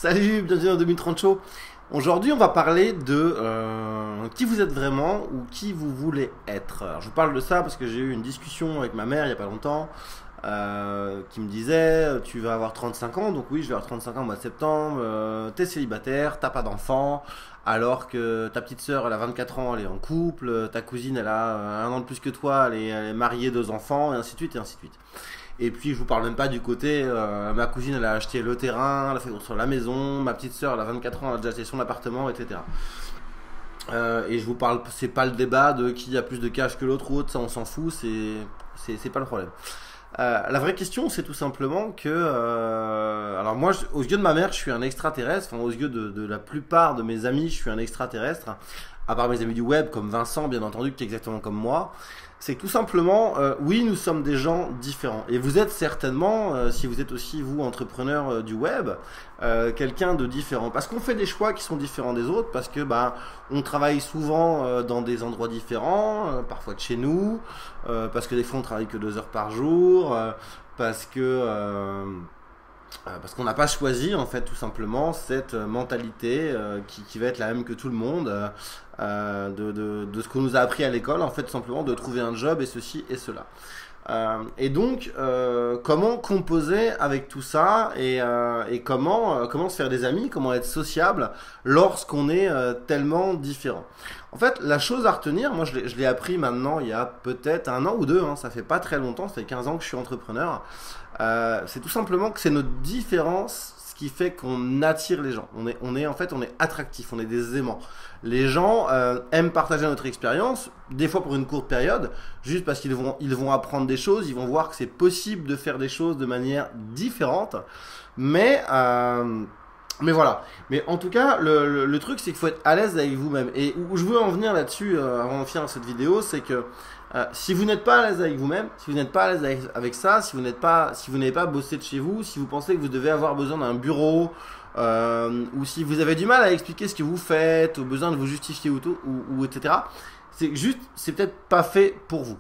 Salut, bienvenue dans 2030 Show. Aujourd'hui, on va parler de qui vous êtes vraiment ou qui vous voulez être. Alors, je vous parle de ça parce que j'ai eu une discussion avec ma mère il n'y a pas longtemps qui me disait tu vas avoir 35 ans, donc oui, je vais avoir 35 ans au mois de septembre, t'es célibataire, t'as pas d'enfant, alors que ta petite sœur elle a 24 ans, elle est en couple, ta cousine elle a un an de plus que toi, elle est mariée, 2 enfants, et ainsi de suite, et ainsi de suite. Et puis je vous parle même pas du côté, ma cousine elle a acheté le terrain, elle a fait construire la maison, ma petite sœur elle a 24 ans, elle a déjà acheté son appartement, etc. Et je vous parle, c'est pas le débat de qui a plus de cash que l'autre ou autre, ça on s'en fout, c'est pas le problème. La vraie question, c'est tout simplement que, alors moi, aux yeux de ma mère, je suis un extraterrestre. Enfin, aux yeux de la plupart de mes amis, je suis un extraterrestre. À part mes amis du web, comme Vincent, bien entendu, qui est exactement comme moi. C'est que tout simplement, oui, nous sommes des gens différents. Et vous êtes certainement, si vous êtes aussi, vous, entrepreneur du web, quelqu'un de différent. Parce qu'on fait des choix qui sont différents des autres, parce que bah, on travaille souvent dans des endroits différents, parfois de chez nous, parce que des fois on travaille que 2 heures par jour, parce que... parce qu'on n'a pas choisi en fait tout simplement cette mentalité qui va être la même que tout le monde de ce qu'on nous a appris à l'école en fait tout simplement de trouver un job et ceci et cela. Et donc comment composer avec tout ça et comment se faire des amis, comment être sociable lorsqu'on est tellement différent. En fait, la chose à retenir, moi je l'ai appris maintenant il y a peut-être 1 an ou 2, hein, ça fait pas très longtemps, ça fait 15 ans que je suis entrepreneur. C'est tout simplement que c'est notre différence ce qui fait qu'on attire les gens. En fait, on est attractif, on est des aimants. Les gens aiment partager notre expérience, des fois pour une courte période, juste parce qu'ils vont apprendre des choses, ils vont voir que c'est possible de faire des choses de manière différente. Mais voilà. Mais en tout cas, le truc, c'est qu'il faut être à l'aise avec vous-même. Et où je veux en venir là-dessus, avant de finir cette vidéo, c'est que si vous n'êtes pas à l'aise avec vous-même, si vous n'êtes pas à l'aise avec ça, si vous n'avez pas bossé de chez vous, si vous pensez que vous devez avoir besoin d'un bureau, ou si vous avez du mal à expliquer ce que vous faites, ou besoin de vous justifier ou etc., c'est peut-être pas fait pour vous.